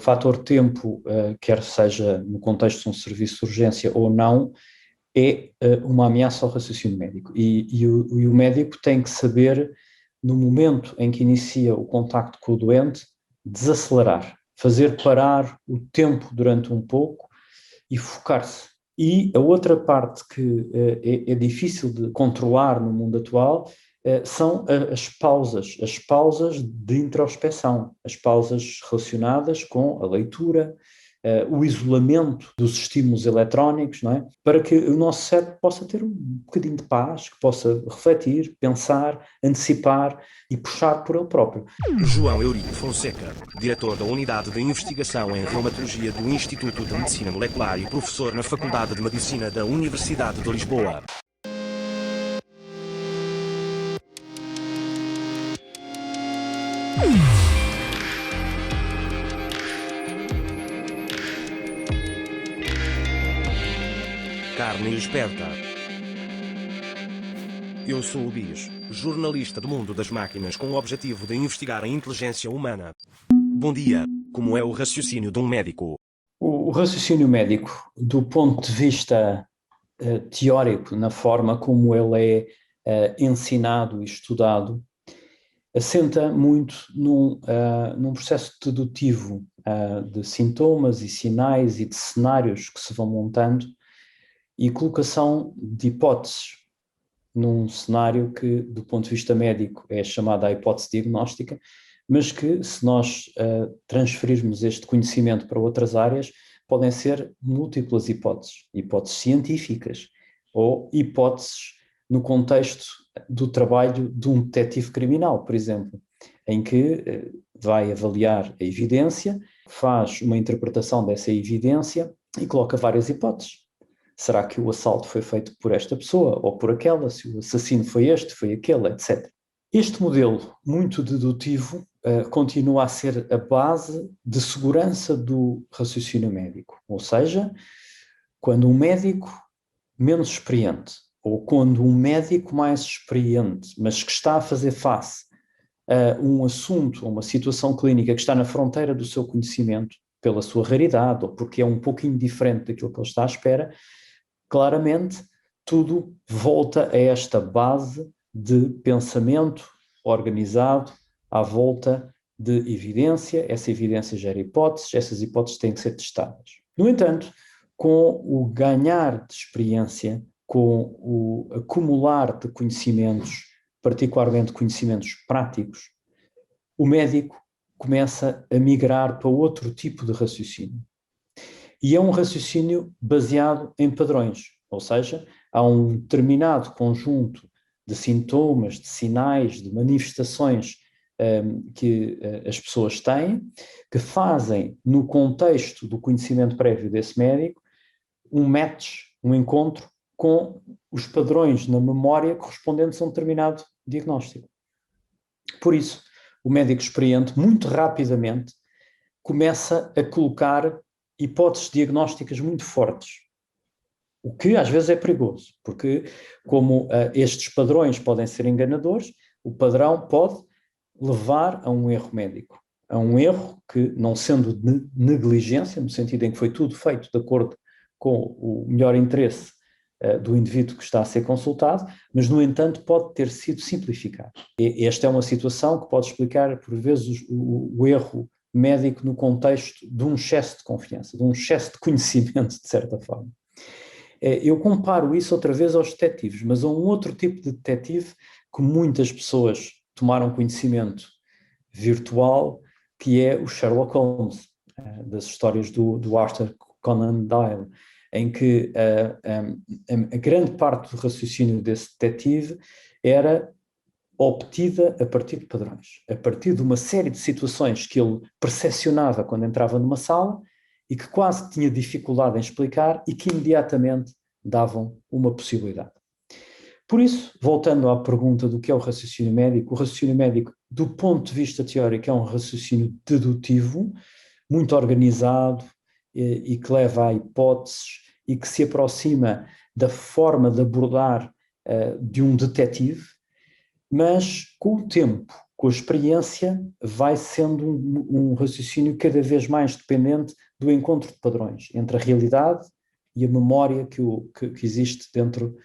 fator tempo, quer seja no contexto de um serviço de urgência ou não, é uma ameaça ao raciocínio médico. E o médico tem que saber, no momento em que inicia o contacto com o doente, desacelerar, fazer parar o tempo durante um pouco e focar-se. E a outra parte que é difícil de controlar no mundo atual são as pausas de introspecção, as pausas relacionadas com a leitura, o isolamento dos estímulos eletrónicos, não é? Para que o nosso cérebro possa ter um bocadinho de paz, que possa refletir, pensar, antecipar e puxar por ele próprio. João Eurico Fonseca, diretor da Unidade de Investigação em Reumatologia do Instituto de Medicina Molecular e professor na Faculdade de Medicina da Universidade de Lisboa. Carne esperta. Eu sou o Bis, jornalista do mundo das máquinas com o objetivo de investigar a inteligência humana. Bom dia, como é o raciocínio de um médico? O raciocínio médico, do ponto de vista teórico, na forma como ele é ensinado e estudado, assenta muito num processo dedutivo de sintomas e sinais e de cenários que se vão montando e colocação de hipóteses num cenário que, do ponto de vista médico, é chamada a hipótese diagnóstica, mas que, se nós transferirmos este conhecimento para outras áreas, podem ser múltiplas hipóteses científicas ou hipóteses no contexto do trabalho de um detetive criminal, por exemplo, em que vai avaliar a evidência, faz uma interpretação dessa evidência e coloca várias hipóteses. Será que o assalto foi feito por esta pessoa ou por aquela? Se o assassino foi este, foi aquele, etc. Este modelo muito dedutivo continua a ser a base de segurança do raciocínio médico. Ou seja, quando um médico menos experiente ou quando um médico mais experiente, mas que está a fazer face a um assunto, a uma situação clínica que está na fronteira do seu conhecimento, pela sua raridade ou porque é um pouquinho diferente daquilo que ele está à espera, claramente tudo volta a esta base de pensamento organizado à volta de evidência. Essa evidência gera hipóteses, essas hipóteses têm que ser testadas. No entanto, com o ganhar de experiência, com o acumular de conhecimentos, particularmente conhecimentos práticos, o médico começa a migrar para outro tipo de raciocínio. E é um raciocínio baseado em padrões, ou seja, há um determinado conjunto de sintomas, de sinais, de manifestações que as pessoas têm, que fazem, no contexto do conhecimento prévio desse médico, um match, um encontro com os padrões na memória correspondentes a um determinado diagnóstico. Por isso, o médico experiente, muito rapidamente, começa a colocar hipóteses diagnósticas muito fortes, o que às vezes é perigoso, porque como estes padrões podem ser enganadores, o padrão pode levar a um erro médico, a um erro que, não sendo de negligência, no sentido em que foi tudo feito de acordo com o melhor interesse do indivíduo que está a ser consultado, mas, no entanto, pode ter sido simplificado. E esta é uma situação que pode explicar, por vezes, o erro médico no contexto de um excesso de confiança, de um excesso de conhecimento, de certa forma. Eu comparo isso outra vez aos detetives, mas a um outro tipo de detetive que muitas pessoas tomaram conhecimento virtual, que é o Sherlock Holmes, das histórias do Arthur Conan Doyle, em que a grande parte do raciocínio desse detetive era obtida a partir de padrões, a partir de uma série de situações que ele percepcionava quando entrava numa sala e que quase tinha dificuldade em explicar e que imediatamente davam uma possibilidade. Por isso, voltando à pergunta do que é o raciocínio médico, do ponto de vista teórico, é um raciocínio dedutivo, muito organizado e que leva a hipóteses e que se aproxima da forma de abordar de um detetive, mas com o tempo Com a experiência, vai sendo um raciocínio cada vez mais dependente do encontro de padrões entre a realidade e a memória que existe dentro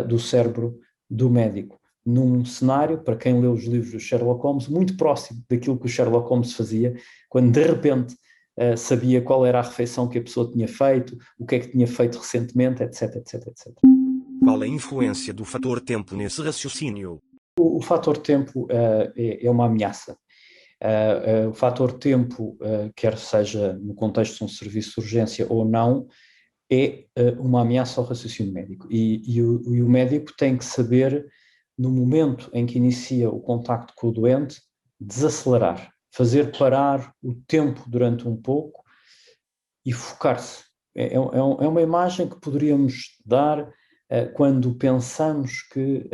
do cérebro do médico. Num cenário, para quem leu os livros do Sherlock Holmes, muito próximo daquilo que o Sherlock Holmes fazia, quando de repente sabia qual era a refeição que a pessoa tinha feito, o que é que tinha feito recentemente, etc, etc, etc. Qual a influência do fator tempo nesse raciocínio? O fator tempo é uma ameaça. O fator tempo, quer seja no contexto de um serviço de urgência ou não, é uma ameaça ao raciocínio médico. E o médico tem que saber, no momento em que inicia o contacto com o doente, desacelerar, fazer parar o tempo durante um pouco e focar-se. É uma imagem que poderíamos dar quando pensamos que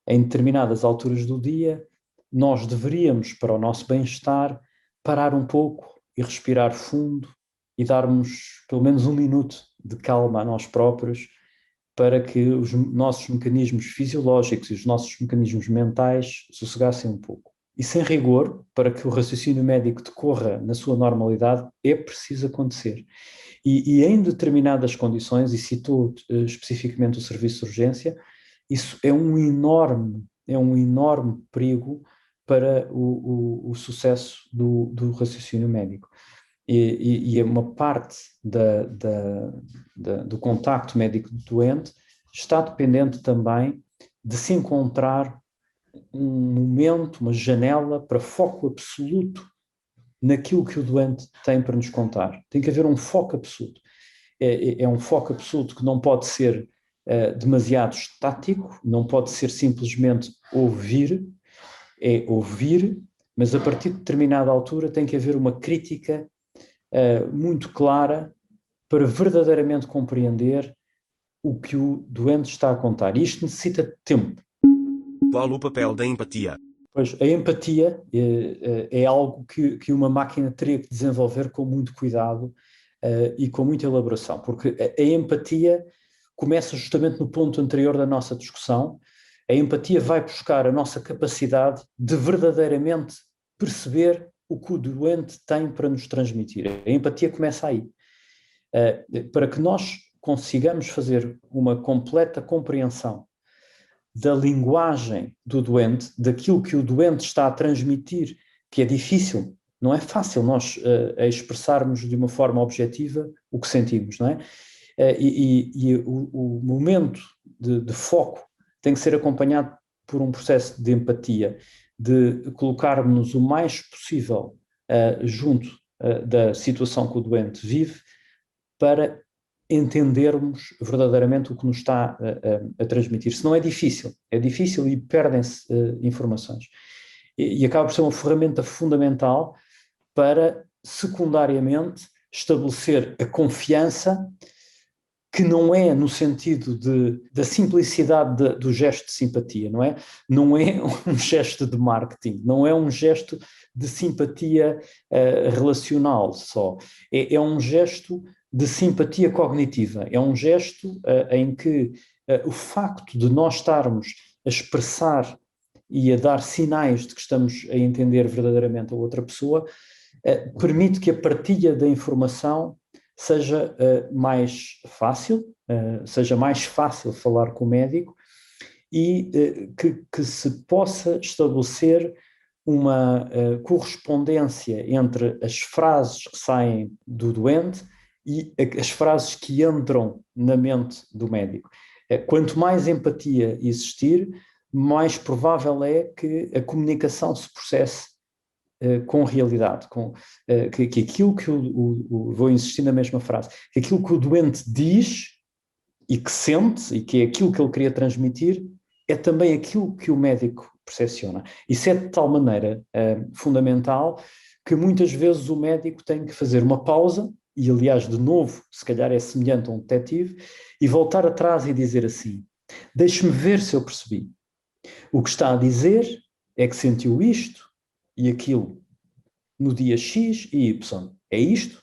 em determinadas alturas do dia nós deveríamos, para o nosso bem-estar, parar um pouco e respirar fundo e darmos pelo menos um minuto de calma a nós próprios para que os nossos mecanismos fisiológicos e os nossos mecanismos mentais sossegassem um pouco. E sem rigor, para que o raciocínio médico decorra na sua normalidade, é preciso acontecer. E em determinadas condições, e citou especificamente o serviço de urgência, isso é um enorme perigo para o sucesso do raciocínio médico. E é uma parte do contacto médico-doente está dependente também de se encontrar um momento, uma janela para foco absoluto naquilo que o doente tem para nos contar. Tem que haver um foco absoluto. É um foco absoluto que não pode ser demasiado estático, não pode ser simplesmente ouvir, é ouvir, mas a partir de determinada altura tem que haver uma crítica muito clara para verdadeiramente compreender o que o doente está a contar. E isto necessita de tempo. Qual o papel da empatia? Pois, a empatia é algo que uma máquina teria que desenvolver com muito cuidado e com muita elaboração, porque a empatia começa justamente no ponto anterior da nossa discussão. A empatia vai buscar a nossa capacidade de verdadeiramente perceber o que o doente tem para nos transmitir. A empatia começa aí. Para que nós consigamos fazer uma completa compreensão da linguagem do doente, daquilo que o doente está a transmitir, que é difícil, não é fácil nós expressarmos de uma forma objetiva o que sentimos, não é? E o momento de foco tem que ser acompanhado por um processo de empatia, de colocarmos o mais possível junto da situação que o doente vive para entendermos verdadeiramente o que nos está a transmitir. Se não é difícil e perdem-se informações. E acaba por ser uma ferramenta fundamental para, secundariamente, estabelecer a confiança, que não é no sentido da simplicidade do gesto de simpatia, não é? Não é um gesto de marketing, não é um gesto de simpatia relacional só. É um gesto de simpatia cognitiva. É um gesto em que o facto de nós estarmos a expressar e a dar sinais de que estamos a entender verdadeiramente a outra pessoa permite que a partilha da informação seja mais fácil, seja mais fácil falar com o médico e que se possa estabelecer uma correspondência entre as frases que saem do doente e as frases que entram na mente do médico. Quanto mais empatia existir, mais provável é que a comunicação se processe com realidade, que aquilo que vou insistir na mesma frase, que aquilo que o doente diz e que sente, e que é aquilo que ele queria transmitir, é também aquilo que o médico percepciona. Isso é de tal maneira fundamental que muitas vezes o médico tem que fazer uma pausa, e aliás, de novo, se calhar é semelhante a um detetive, e voltar atrás e dizer assim: deixe-me ver se eu percebi. O que está a dizer é que sentiu isto e aquilo no dia X e Y. É isto?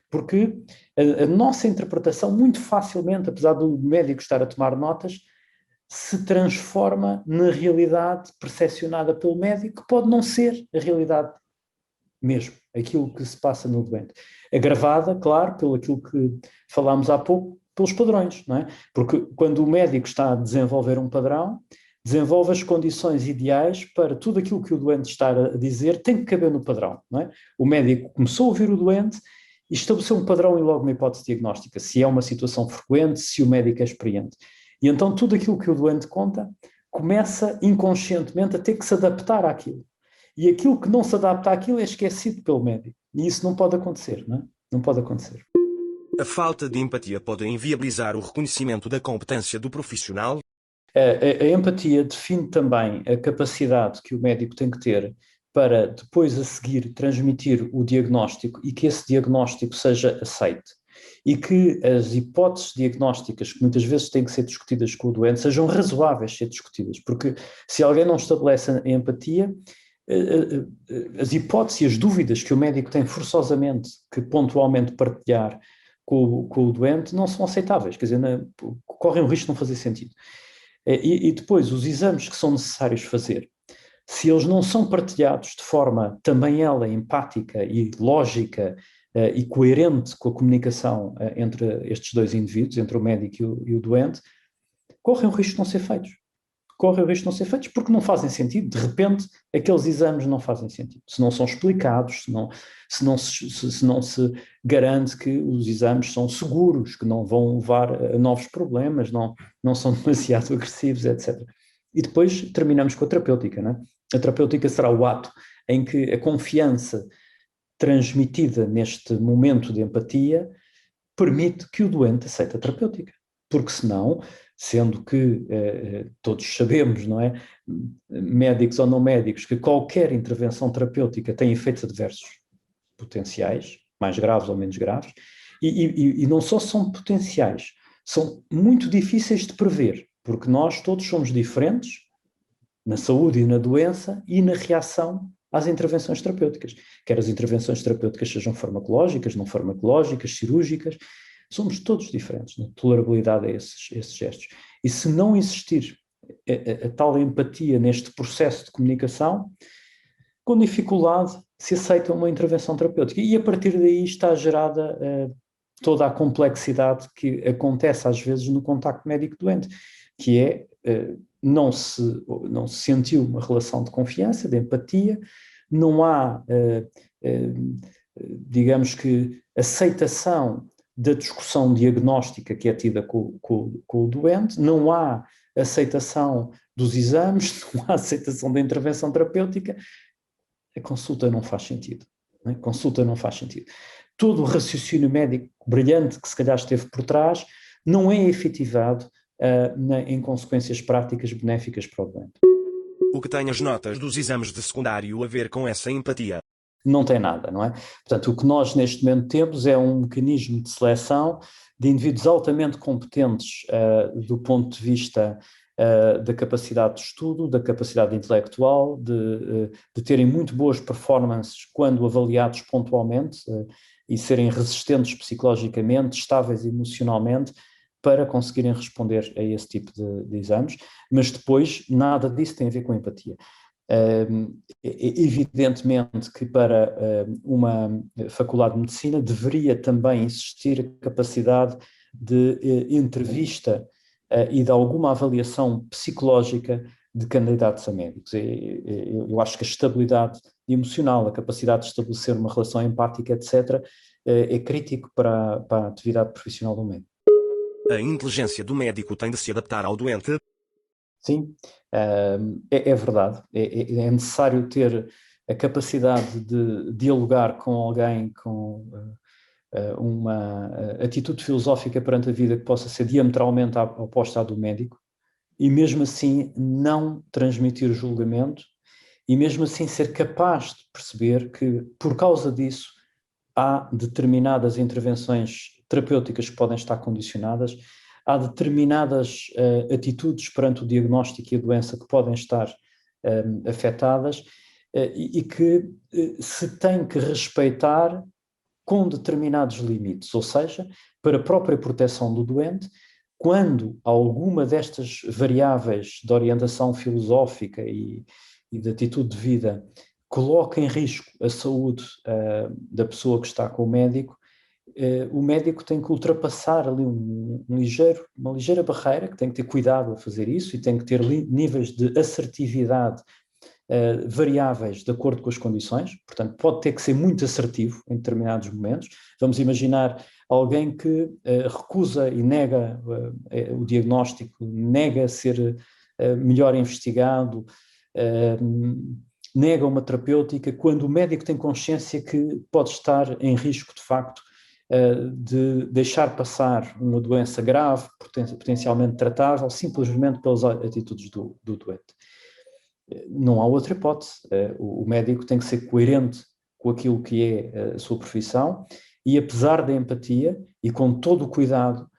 Porque a nossa interpretação, muito facilmente, apesar do médico estar a tomar notas, se transforma na realidade percepcionada pelo médico, que pode não ser a realidade mesmo, aquilo que se passa no doente. Agravada, claro, pelo aquilo que falámos há pouco, pelos padrões, não é? Porque quando o médico está a desenvolver um padrão, desenvolve as condições ideais para tudo aquilo que o doente está a dizer, tem que caber no padrão, não é? O médico começou a ouvir o doente e estabeleceu um padrão e logo uma hipótese diagnóstica, se é uma situação frequente, se o médico é experiente. E então tudo aquilo que o doente conta começa inconscientemente a ter que se adaptar àquilo. E aquilo que não se adapta àquilo é esquecido pelo médico. E isso não pode acontecer, não é? Não pode acontecer. A falta de empatia pode inviabilizar o reconhecimento da competência do profissional? A empatia define também a capacidade que o médico tem que ter para depois a seguir transmitir o diagnóstico e que esse diagnóstico seja aceite. E que as hipóteses diagnósticas que muitas vezes têm que ser discutidas com o doente sejam razoáveis ser discutidas, porque se alguém não estabelece a empatia, as hipóteses e as dúvidas que o médico tem forçosamente que pontualmente partilhar com o doente não são aceitáveis, quer dizer, correm o risco de não fazer sentido. E depois, os exames que são necessários fazer, se eles não são partilhados de forma também ela empática e lógica e coerente com a comunicação entre estes dois indivíduos, entre o médico e o doente, correm o risco de não ser feitos. Correm o risco de não ser feitos porque não fazem sentido. De repente, aqueles exames não fazem sentido. Se não são explicados, se não se garante que os exames são seguros, que não vão levar a novos problemas, não são demasiado agressivos, etc. E depois terminamos com a terapêutica, não é? A terapêutica será o ato em que a confiança transmitida neste momento de empatia permite que o doente aceite a terapêutica. Porque senão, sendo que todos sabemos, não é, médicos ou não médicos, que qualquer intervenção terapêutica tem efeitos adversos potenciais, mais graves ou menos graves, e não só são potenciais, são muito difíceis de prever, porque nós todos somos diferentes na saúde e na doença e na reação às intervenções terapêuticas, quer as intervenções terapêuticas sejam farmacológicas, não farmacológicas, cirúrgicas, somos todos diferentes na tolerabilidade a esses gestos. E se não existir a tal empatia neste processo de comunicação, com dificuldade se aceita uma intervenção terapêutica. E a partir daí está gerada toda a complexidade que acontece às vezes no contacto médico-doente, que é não se sentiu uma relação de confiança, de empatia, não há, digamos que, aceitação da discussão diagnóstica que é tida com o doente, não há aceitação dos exames, não há aceitação da intervenção terapêutica, a consulta não faz sentido. Não é? A consulta não faz sentido. Todo o raciocínio médico brilhante que se calhar esteve por trás não é efetivado em consequências práticas benéficas para o doente. O que tem as notas dos exames de secundário a ver com essa empatia? Não tem nada, não é? Portanto, o que nós neste momento temos é um mecanismo de seleção de indivíduos altamente competentes do ponto de vista da capacidade de estudo, da capacidade intelectual, de terem muito boas performances quando avaliados pontualmente e serem resistentes psicologicamente, estáveis emocionalmente, para conseguirem responder a esse tipo de exames, mas depois nada disso tem a ver com empatia. Evidentemente que para uma faculdade de medicina deveria também existir a capacidade de entrevista e de alguma avaliação psicológica de candidatos a médicos. Eu acho que a estabilidade emocional, a capacidade de estabelecer uma relação empática, etc., é crítico para a atividade profissional do médico. A inteligência do médico tem de se adaptar ao doente? Sim, é verdade. É necessário ter a capacidade de dialogar com alguém com uma atitude filosófica perante a vida que possa ser diametralmente oposta à do médico e mesmo assim não transmitir julgamento e mesmo assim ser capaz de perceber que por causa disso há determinadas intervenções terapêuticas que podem estar condicionadas, há determinadas atitudes perante o diagnóstico e a doença que podem estar afetadas e que se tem que respeitar com determinados limites, ou seja, para a própria proteção do doente, quando alguma destas variáveis de orientação filosófica e de atitude de vida coloca em risco a saúde da pessoa que está com o médico tem que ultrapassar ali uma ligeira barreira, que tem que ter cuidado a fazer isso e tem que ter níveis de assertividade variáveis de acordo com as condições, portanto pode ter que ser muito assertivo em determinados momentos. Vamos imaginar alguém que recusa e nega o diagnóstico, nega ser melhor investigado, nega uma terapêutica, quando o médico tem consciência que pode estar em risco de facto de deixar passar uma doença grave, potencialmente tratável, simplesmente pelas atitudes do doente. Não há outra hipótese. O médico tem que ser coerente com aquilo que é a sua profissão e, apesar da empatia e com todo o cuidado,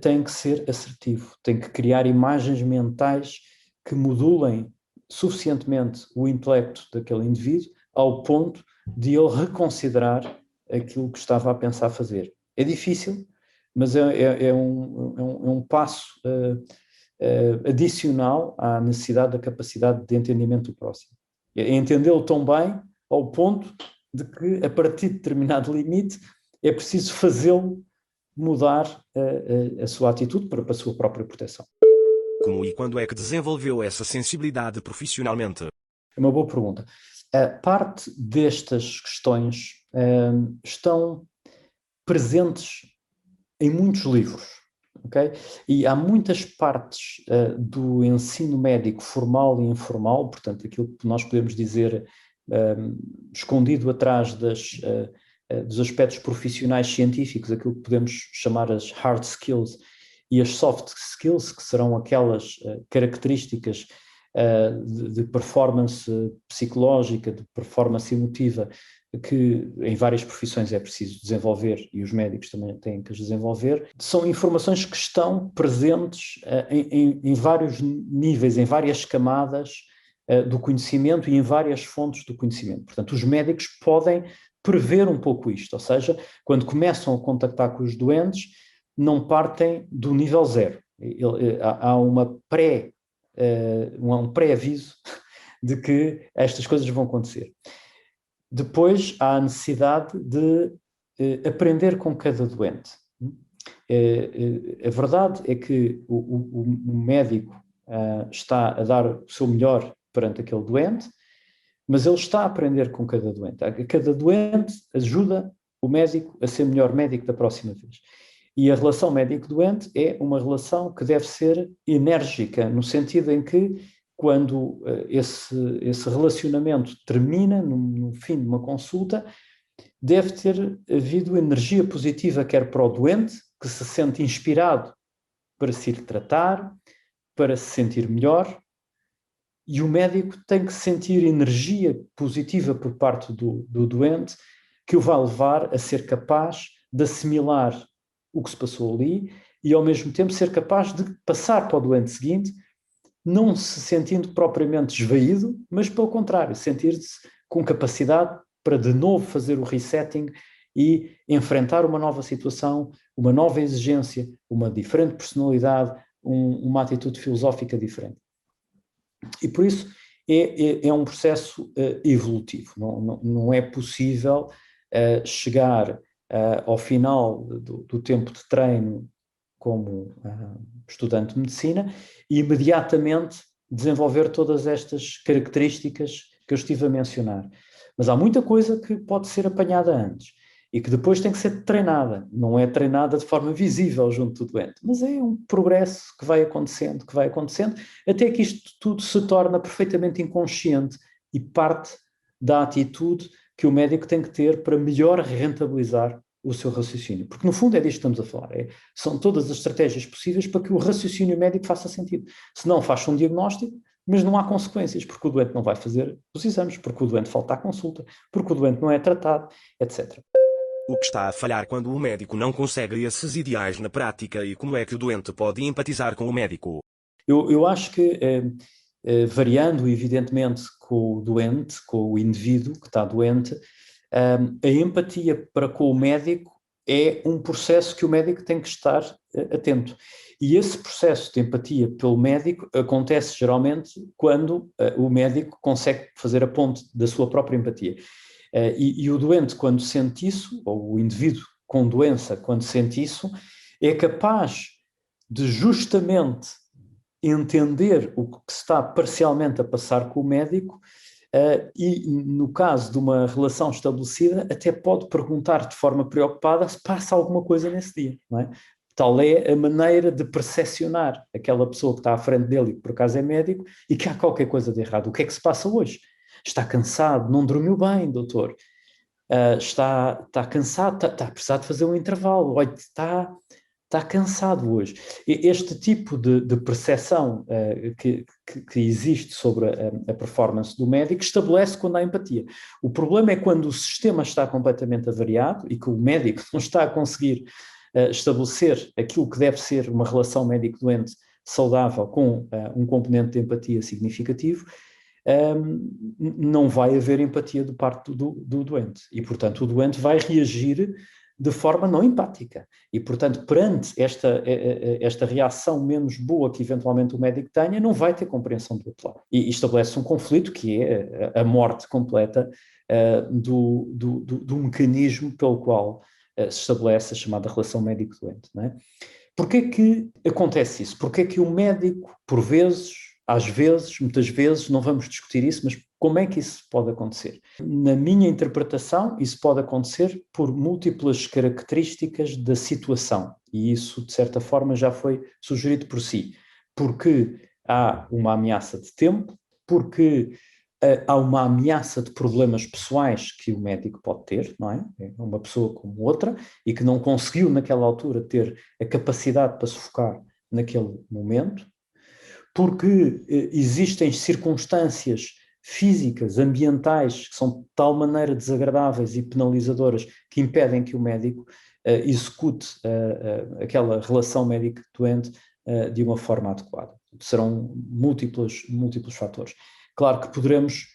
tem que ser assertivo, tem que criar imagens mentais que modulem suficientemente o intelecto daquele indivíduo ao ponto de ele reconsiderar aquilo que estava a pensar fazer. É difícil, mas é um passo adicional à necessidade da capacidade de entendimento do próximo. É entendê-lo tão bem ao ponto de que, a partir de determinado limite, é preciso fazê-lo mudar a sua atitude para a sua própria proteção. Como e quando é que desenvolveu essa sensibilidade profissionalmente? É uma boa pergunta. Parte destas questões estão presentes em muitos livros. Okay? E há muitas partes do ensino médico formal e informal, portanto, aquilo que nós podemos dizer escondido atrás dos aspectos profissionais científicos, aquilo que podemos chamar as hard skills e as soft skills, que serão aquelas características de performance psicológica, de performance emotiva, que em várias profissões é preciso desenvolver e os médicos também têm que as desenvolver, são informações que estão presentes em vários níveis, em várias camadas do conhecimento e em várias fontes do conhecimento. Portanto, os médicos podem prever um pouco isto, ou seja, quando começam a contactar com os doentes, não partem do nível zero. Há um pré-aviso de que estas coisas vão acontecer. Depois há a necessidade de aprender com cada doente. A verdade é que o médico está a dar o seu melhor perante aquele doente, mas ele está a aprender com cada doente. Cada doente ajuda o médico a ser melhor médico da próxima vez. E a relação médico-doente é uma relação que deve ser enérgica, no sentido em que, quando esse relacionamento termina, no fim de uma consulta, deve ter havido energia positiva, quer para o doente, que se sente inspirado para se ir tratar, para se sentir melhor, e o médico tem que sentir energia positiva por parte do doente, que o vai levar a ser capaz de assimilar o que se passou ali e, ao mesmo tempo, ser capaz de passar para o doente seguinte, não se sentindo propriamente esvaído, mas, pelo contrário, sentir-se com capacidade para de novo fazer o resetting e enfrentar uma nova situação, uma nova exigência, uma diferente personalidade, uma atitude filosófica diferente. E por isso é um processo evolutivo. Não é possível chegar ao final do tempo de treino como estudante de medicina e imediatamente desenvolver todas estas características que eu estive a mencionar. Mas há muita coisa que pode ser apanhada antes e que depois tem que ser treinada. Não é treinada de forma visível junto do doente, mas é um progresso que vai acontecendo, até que isto tudo se torna perfeitamente inconsciente e parte da atitude que o médico tem que ter para melhor rentabilizar o seu raciocínio. Porque, no fundo, é disto que estamos a falar. São todas as estratégias possíveis para que o raciocínio médico faça sentido. Se não, faz um diagnóstico, mas não há consequências, porque o doente não vai fazer os exames, porque o doente falta à consulta, porque o doente não é tratado, etc. O que está a falhar quando o médico não consegue esses ideais na prática e como é que o doente pode empatizar com o médico? Eu acho que, variando evidentemente com o doente, com o indivíduo que está doente, a empatia para com o médico é um processo que o médico tem que estar atento. E esse processo de empatia pelo médico acontece geralmente quando o médico consegue fazer a ponte da sua própria empatia. E o doente, quando sente isso, ou o indivíduo com doença, quando sente isso, é capaz de justamente entender o que se está parcialmente a passar com o médico, e no caso de uma relação estabelecida, até pode perguntar de forma preocupada se passa alguma coisa nesse dia, não é? Tal é a maneira de percepcionar aquela pessoa que está à frente dele e que por acaso é médico e que há qualquer coisa de errado. O que é que se passa hoje? Está cansado, não dormiu bem, doutor. Está cansado, está a precisar de fazer um intervalo. Olha, está cansado hoje. Este tipo de percepção que existe sobre a performance do médico estabelece quando há empatia. O problema é quando o sistema está completamente avariado e que o médico não está a conseguir estabelecer aquilo que deve ser uma relação médico-doente saudável com um componente de empatia significativo. Não vai haver empatia do parte do doente. E, portanto, o doente vai reagir de forma não empática. E, portanto, perante esta reação menos boa que eventualmente o médico tenha, não vai ter compreensão do outro lado. E estabelece um conflito que é a morte completa do mecanismo pelo qual se estabelece a chamada relação médico-doente, não é? Porquê que acontece isso? Porquê que o médico, por vezes, às vezes, muitas vezes, não vamos discutir isso, mas como é que isso pode acontecer? Na minha interpretação, isso pode acontecer por múltiplas características da situação, e isso, de certa forma, já foi sugerido por si. Porque há uma ameaça de tempo, porque há uma ameaça de problemas pessoais que o médico pode ter, não é? É uma pessoa como outra, e que não conseguiu, naquela altura, ter a capacidade para se focar naquele momento, porque existem circunstâncias físicas, ambientais, que são de tal maneira desagradáveis e penalizadoras que impedem que o médico execute aquela relação médico-doente de uma forma adequada. Serão múltiplos fatores. Claro que poderemos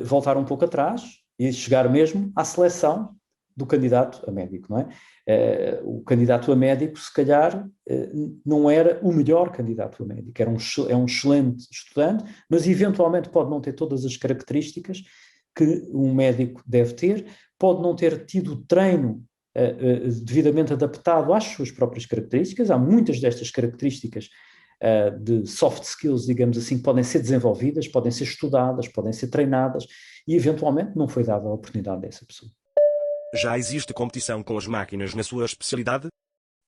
voltar um pouco atrás e chegar mesmo à seleção do candidato a médico, não é? O candidato a médico, se calhar, não era o melhor candidato a médico, é um excelente estudante, mas eventualmente pode não ter todas as características que um médico deve ter, pode não ter tido treino devidamente adaptado às suas próprias características. Há muitas destas características de soft skills, digamos assim, que podem ser desenvolvidas, podem ser estudadas, podem ser treinadas, e eventualmente não foi dada a oportunidade dessa pessoa. Já existe competição com as máquinas na sua especialidade?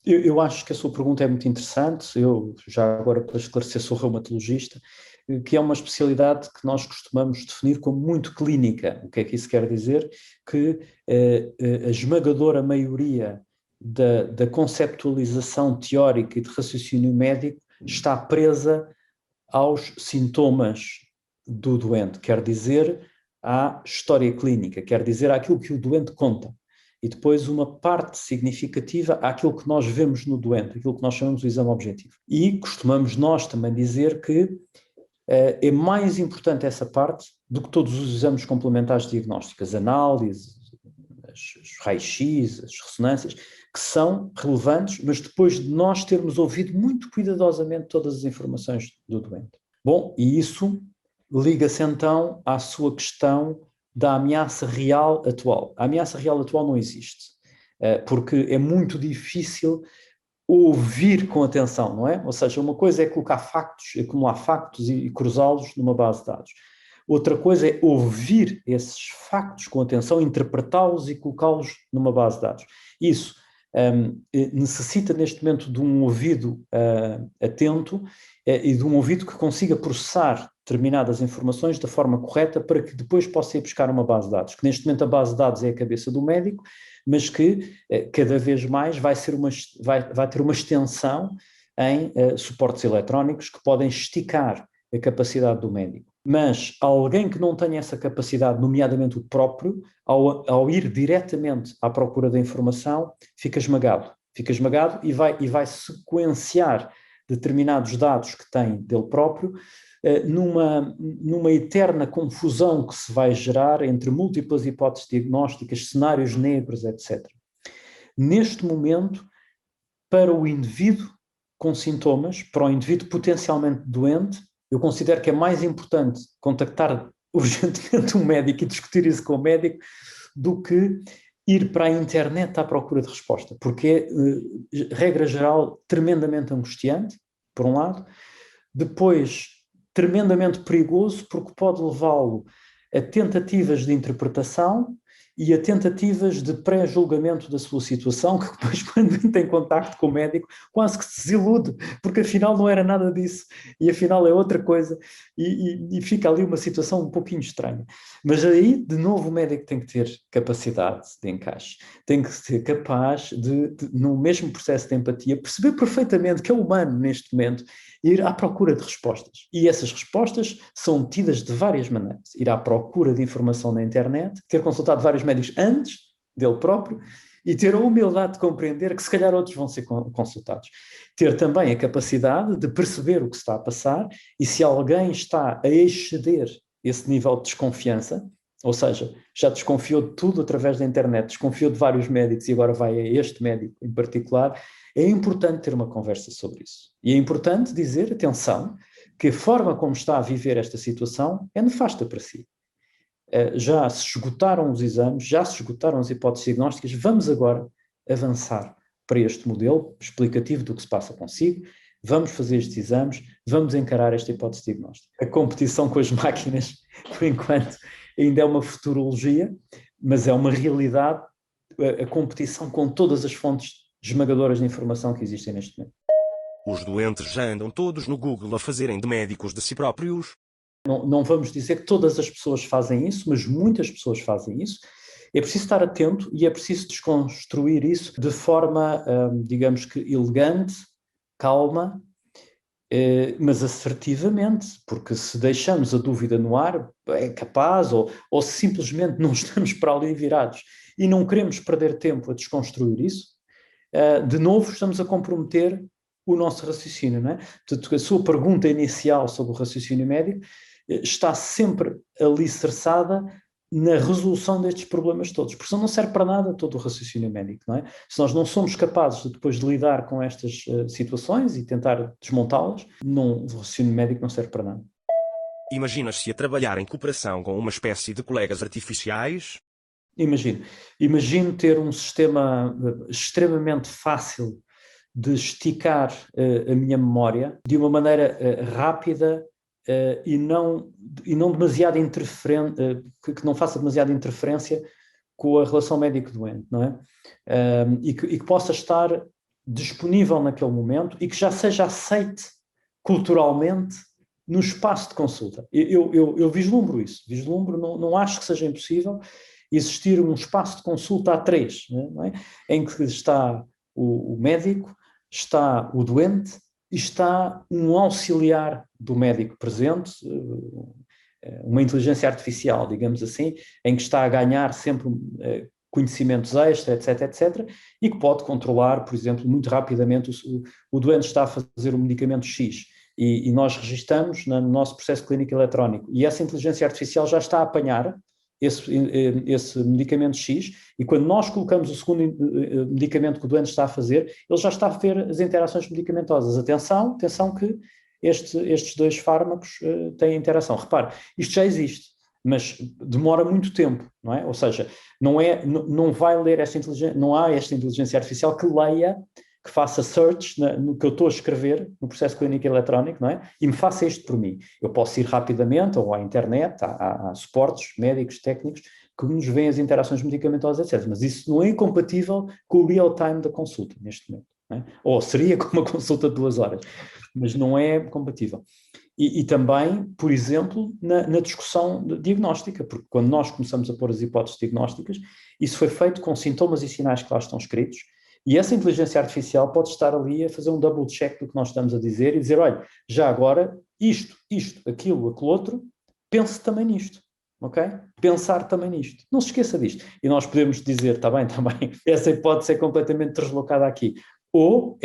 Eu acho que a sua pergunta é muito interessante. Eu, já agora para esclarecer, sou reumatologista, que é uma especialidade que nós costumamos definir como muito clínica. O que é que isso quer dizer? Que a esmagadora maioria da conceptualização teórica e de raciocínio médico está presa aos sintomas do doente, quer dizer, à história clínica, quer dizer, àquilo que o doente conta. E depois uma parte significativa àquilo que nós vemos no doente, aquilo que nós chamamos de exame objetivo. E costumamos nós também dizer que é mais importante essa parte do que todos os exames complementares diagnósticos, análises, os raios-x, as ressonâncias, que são relevantes, mas depois de nós termos ouvido muito cuidadosamente todas as informações do doente. Bom, e isso liga-se então à sua questão da ameaça real atual. A ameaça real atual não existe, porque é muito difícil ouvir com atenção, não é? Ou seja, uma coisa é colocar factos, acumular factos e cruzá-los numa base de dados. Outra coisa é ouvir esses factos com atenção, interpretá-los e colocá-los numa base de dados. Isso necessita neste momento de um ouvido atento e de um ouvido que consiga processar determinadas informações da forma correta para que depois possa ir buscar uma base de dados, que neste momento a base de dados é a cabeça do médico, mas que cada vez mais vai ter uma extensão em suportes eletrónicos que podem esticar a capacidade do médico. Mas alguém que não tenha essa capacidade, nomeadamente o próprio, ao ir diretamente à procura da informação, fica esmagado e vai sequenciar determinados dados que tem dele próprio numa eterna confusão que se vai gerar entre múltiplas hipóteses diagnósticas, cenários negros, etc. Neste momento, para o indivíduo com sintomas, para o indivíduo potencialmente doente, eu considero que é mais importante contactar urgentemente um médico e discutir isso com o médico do que ir para a internet à procura de resposta, porque é, regra geral, tremendamente angustiante, por um lado, depois tremendamente perigoso, porque pode levá-lo a tentativas de interpretação e a tentativas de pré-julgamento da sua situação, que depois, quando entra em contacto com o médico, quase que se desilude, porque afinal não era nada disso, e afinal é outra coisa, e fica ali uma situação um pouquinho estranha. Mas aí, de novo, o médico tem que ter capacidade de encaixe, tem que ser capaz de no mesmo processo de empatia, perceber perfeitamente que é humano neste momento, ir à procura de respostas. E essas respostas são tidas de várias maneiras. Ir à procura de informação na internet, ter consultado vários médicos antes dele próprio e ter a humildade de compreender que se calhar outros vão ser consultados. Ter também a capacidade de perceber o que está a passar e se alguém está a exceder esse nível de desconfiança, ou seja, já desconfiou de tudo através da internet, desconfiou de vários médicos e agora vai a este médico em particular, é importante ter uma conversa sobre isso. E é importante dizer, atenção, que a forma como está a viver esta situação é nefasta para si. Já se esgotaram os exames, já se esgotaram as hipóteses diagnósticas, vamos agora avançar para este modelo explicativo do que se passa consigo, vamos fazer estes exames, vamos encarar esta hipótese diagnóstica. A competição com as máquinas, por enquanto, ainda é uma futurologia, mas é uma realidade, a competição com todas as fontes esmagadoras de informação que existem neste momento. Os doentes já andam todos no Google a fazerem de médicos de si próprios. Não vamos dizer que todas as pessoas fazem isso, mas muitas pessoas fazem isso. É preciso estar atento e é preciso desconstruir isso de forma, digamos que elegante, calma, mas assertivamente, porque se deixamos a dúvida no ar, é capaz, ou se simplesmente não estamos para ali virados e não queremos perder tempo a desconstruir isso, de novo estamos a comprometer o nosso raciocínio, não é? Portanto, a sua pergunta inicial sobre o raciocínio médico está sempre alicerçada na resolução destes problemas todos, porque senão não serve para nada todo o raciocínio médico, não é? Se nós não somos capazes de, depois de lidar com estas situações e tentar desmontá-las, o raciocínio médico não serve para nada. Imaginas-se a trabalhar em cooperação com uma espécie de colegas artificiais? Imagino ter um sistema extremamente fácil de esticar a minha memória de uma maneira rápida e não demasiado interferente, que não faça demasiada interferência com a relação médico-doente, não é? E que possa estar disponível naquele momento e que já seja aceite culturalmente no espaço de consulta. Eu vislumbro isso, não acho que seja impossível existir um espaço de consulta a três, não é? Em que está o médico, está o doente e está um auxiliar do médico presente, uma inteligência artificial, digamos assim, em que está a ganhar sempre conhecimentos extra, etc., e que pode controlar, por exemplo, muito rapidamente o doente está a fazer o medicamento X e nós registamos no nosso processo clínico eletrónico e essa inteligência artificial já está a apanhar esse medicamento X, e quando nós colocamos o segundo medicamento que o doente está a fazer, ele já está a ver as interações medicamentosas. Atenção que estes dois fármacos têm interação. Repare, isto já existe, mas demora muito tempo, não é? Ou seja, não vai ler esta inteligência, não há esta inteligência artificial que leia, que faça search no que eu estou a escrever no processo clínico eletrónico, não é? E me faça isto por mim. Eu posso ir rapidamente ou à internet, há suportes médicos, técnicos, que nos veem as interações medicamentosas, etc. Mas isso não é incompatível com o real time da consulta, neste momento. Não é? Ou seria com uma consulta de 2 horas, mas não é compatível. E também, por exemplo, na discussão diagnóstica, porque quando nós começamos a pôr as hipóteses diagnósticas, isso foi feito com sintomas e sinais que lá estão escritos, e essa inteligência artificial pode estar ali a fazer um double check do que nós estamos a dizer e dizer, olha, já agora, isto, aquilo outro, pense também nisto, ok? Pensar também nisto. Não se esqueça disto. E nós podemos dizer, está bem, essa hipótese é completamente deslocada aqui. Ou,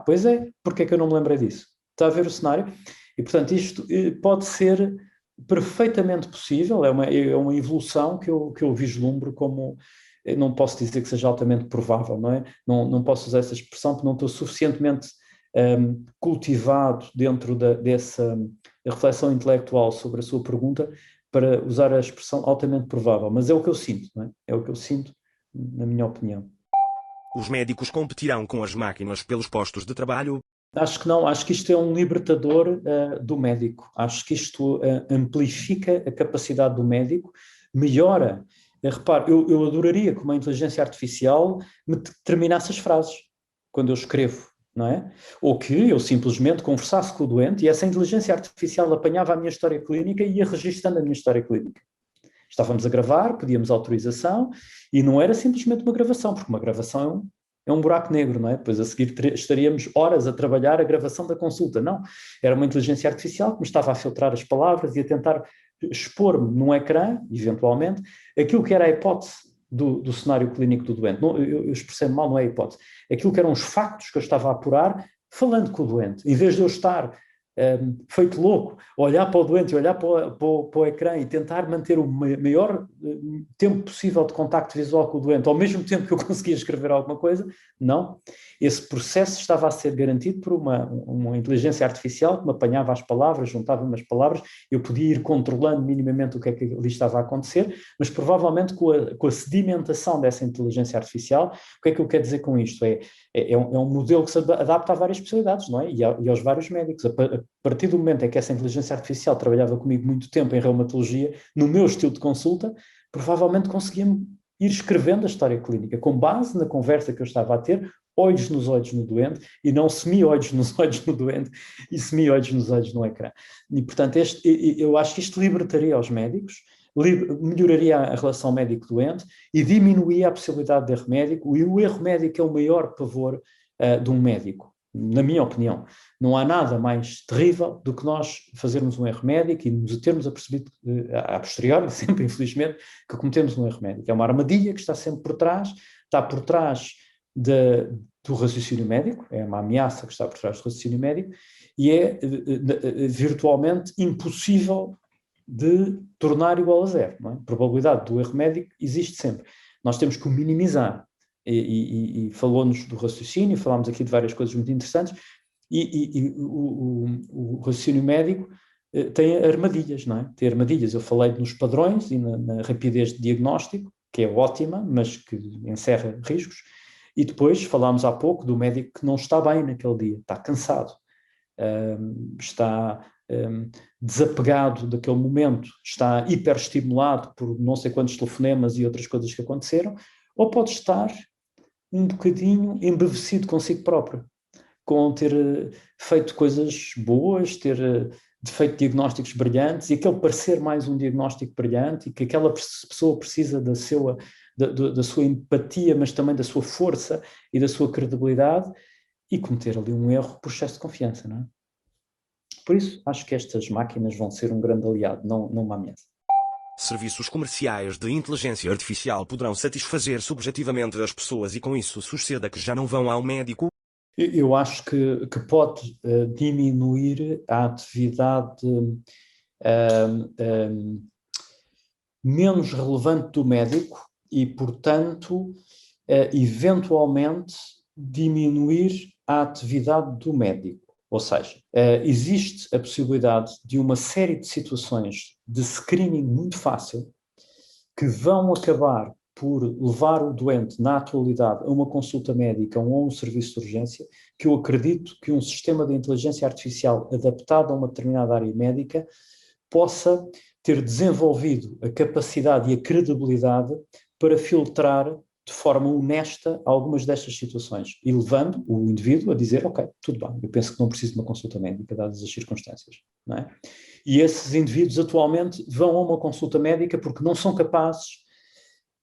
pois é, porque é que eu não me lembrei disso? Está a ver o cenário? E, portanto, isto pode ser perfeitamente possível, é uma evolução que eu vislumbro como não posso dizer que seja altamente provável, não é? Não posso usar essa expressão porque não estou suficientemente cultivado dentro dessa reflexão intelectual sobre a sua pergunta para usar a expressão altamente provável, mas é o que eu sinto, não é? É o que eu sinto, na minha opinião. Os médicos competirão com as máquinas pelos postos de trabalho? Acho que não, acho que isto é um libertador do médico, acho que isto amplifica a capacidade do médico, melhora. Repare, eu adoraria que uma inteligência artificial me terminasse as frases quando eu escrevo, não é? Ou que eu simplesmente conversasse com o doente e essa inteligência artificial apanhava a minha história clínica e ia registando a minha história clínica. Estávamos a gravar, pedíamos autorização e não era simplesmente uma gravação, porque uma gravação é um buraco negro, não é? Depois a seguir estaríamos horas a trabalhar a gravação da consulta. Não, era uma inteligência artificial que me estava a filtrar as palavras e a tentar expor-me num ecrã, eventualmente, aquilo que era a hipótese do cenário clínico do doente. Não, eu expressei mal, não é a hipótese. Aquilo que eram os factos que eu estava a apurar, falando com o doente, em vez de eu estar feito louco, olhar para o doente, olhar para o ecrã e tentar manter o maior tempo possível de contacto visual com o doente, ao mesmo tempo que eu conseguia escrever alguma coisa, não. Esse processo estava a ser garantido por uma inteligência artificial que me apanhava as palavras, juntava-me as palavras, eu podia ir controlando minimamente o que é que ali estava a acontecer, mas provavelmente com a sedimentação dessa inteligência artificial, o que é que eu quero dizer com isto? É um modelo que se adapta a várias especialidades, não é? E aos vários médicos. A partir do momento em que essa inteligência artificial trabalhava comigo muito tempo em reumatologia, no meu estilo de consulta, provavelmente conseguia-me ir escrevendo a história clínica, com base na conversa que eu estava a ter, olhos nos olhos no doente, e não semi-olhos nos olhos no doente e semi-olhos nos olhos no ecrã. E, portanto, eu acho que isto libertaria os médicos, melhoraria a relação médico-doente e diminuía a possibilidade de erro médico, e o erro médico é o maior pavor de um médico, na minha opinião. Não há nada mais terrível do que nós fazermos um erro médico e nos termos apercebido, a posteriori, sempre infelizmente, que cometemos um erro médico. É uma armadilha que está sempre por trás, está por trás do raciocínio médico, é uma ameaça que está por trás do raciocínio médico, e é virtualmente impossível de tornar igual a zero. Não é? A probabilidade do erro médico existe sempre. Nós temos que o minimizar. E falou-nos do raciocínio, falámos aqui de várias coisas muito interessantes, e o raciocínio médico tem armadilhas, não é? Tem armadilhas. Eu falei nos padrões e na rapidez de diagnóstico, que é ótima, mas que encerra riscos, e depois falámos há pouco do médico que não está bem naquele dia, está cansado, está desapegado daquele momento, está hiperestimulado por não sei quantos telefonemas e outras coisas que aconteceram, ou pode estar um bocadinho embevecido consigo próprio, com ter feito coisas boas, ter feito diagnósticos brilhantes, e aquele parecer mais um diagnóstico brilhante, e que aquela pessoa precisa da sua empatia, mas também da sua força e da sua credibilidade, e cometer ali um erro por excesso de confiança, não é? Por isso, acho que estas máquinas vão ser um grande aliado, não uma ameaça. Serviços comerciais de inteligência artificial poderão satisfazer subjetivamente as pessoas e com isso suceda que já não vão ao médico? Eu acho que pode diminuir a atividade menos relevante do médico e, portanto, eventualmente diminuir a atividade do médico. Ou seja, existe a possibilidade de uma série de situações de screening muito fácil que vão acabar por levar o doente, na atualidade, a uma consulta médica ou a um serviço de urgência, que eu acredito que um sistema de inteligência artificial adaptado a uma determinada área médica possa ter desenvolvido a capacidade e a credibilidade para filtrar de forma honesta algumas destas situações e levando o indivíduo a dizer, ok, tudo bem, eu penso que não preciso de uma consulta médica dadas as circunstâncias, não é? E esses indivíduos atualmente vão a uma consulta médica porque não são capazes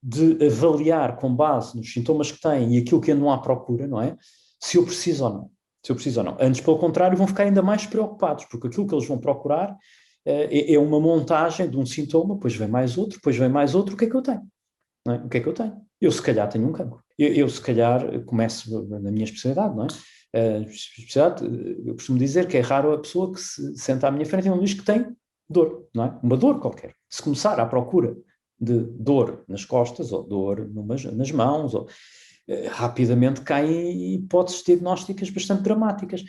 de avaliar com base nos sintomas que têm e aquilo que andam à procura, não é? Se eu preciso ou não. Se eu preciso ou não. Antes, pelo contrário, vão ficar ainda mais preocupados, porque aquilo que eles vão procurar é uma montagem de um sintoma, depois vem mais outro, depois vem mais outro, o que é que eu tenho? Não é? O que é que eu tenho? Eu se calhar tenho um cancro. Eu se calhar começo na minha especialidade, não é? Especialidade, eu costumo dizer que é raro a pessoa que se senta à minha frente e não diz que tem dor, não é? Uma dor qualquer. Se começar à procura de dor nas costas ou dor nas mãos, ou, rapidamente caem hipóteses diagnósticas bastante dramáticas.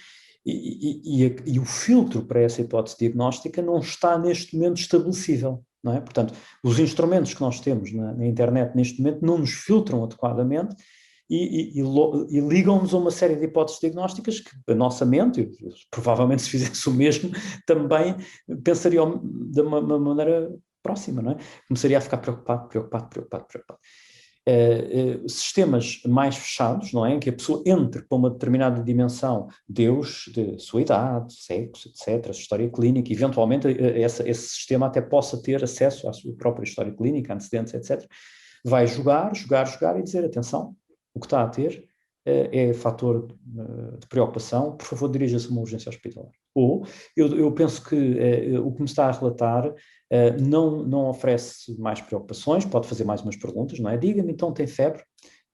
E o filtro para essa hipótese diagnóstica não está neste momento estabelecível, não é? Portanto, os instrumentos que nós temos na internet neste momento não nos filtram adequadamente e ligam-nos a uma série de hipóteses diagnósticas que a nossa mente, provavelmente se fizesse o mesmo, também pensaria de uma maneira próxima, não é? Começaria a ficar preocupado. Sistemas mais fechados, não é? Em que a pessoa entre para uma determinada dimensão, Deus, de sua idade, sexo, etc., história clínica, eventualmente esse sistema até possa ter acesso à sua própria história clínica, antecedentes, etc., vai jogar e dizer, atenção, o que está a ter é fator de preocupação, por favor dirija-se a uma urgência hospitalar. Ou, eu penso que o que me está a relatar não oferece mais preocupações, pode fazer mais umas perguntas, não é? Diga-me, então, tem febre?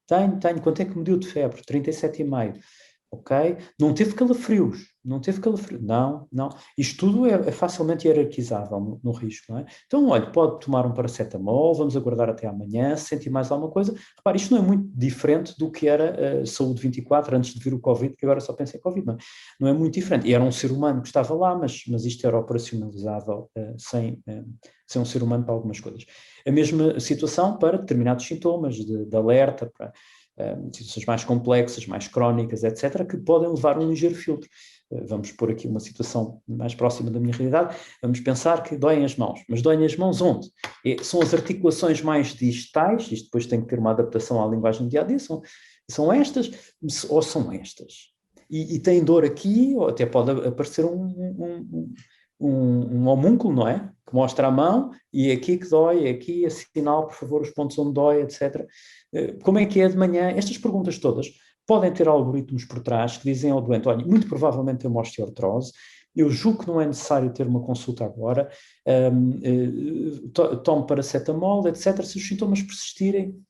Tenho. Quanto é que mediu de febre? 37,5. Ok? Não teve calafrios? Não. Isto tudo é facilmente hierarquizável no risco, não é? Então, olha, pode tomar um paracetamol, vamos aguardar até amanhã, se sentir mais alguma coisa. Repare, isto não é muito diferente do que era Saúde 24 antes de vir o Covid, que agora só pensa em Covid, não é? Não é muito diferente. E era um ser humano que estava lá, mas isto era operacionalizável sem um ser humano para algumas coisas. A mesma situação para determinados sintomas de alerta, para situações mais complexas, mais crónicas, etc., que podem levar a um ligeiro filtro. Vamos pôr aqui uma situação mais próxima da minha realidade, vamos pensar que doem as mãos, mas doem as mãos onde? São as articulações mais distais, isto depois tem que ter uma adaptação à linguagem do dia-a-dia, são estas ou são estas? E tem dor aqui, ou até pode aparecer um homúnculo, não é? Que mostra a mão, e é aqui que dói, é aqui, assinale, por favor, os pontos onde dói, etc. Como é que é de manhã? Estas perguntas todas podem ter algoritmos por trás que dizem ao doente, olha, muito provavelmente tem uma osteoartrose, eu julgo que não é necessário ter uma consulta agora, tome paracetamol, etc. Se os sintomas persistirem,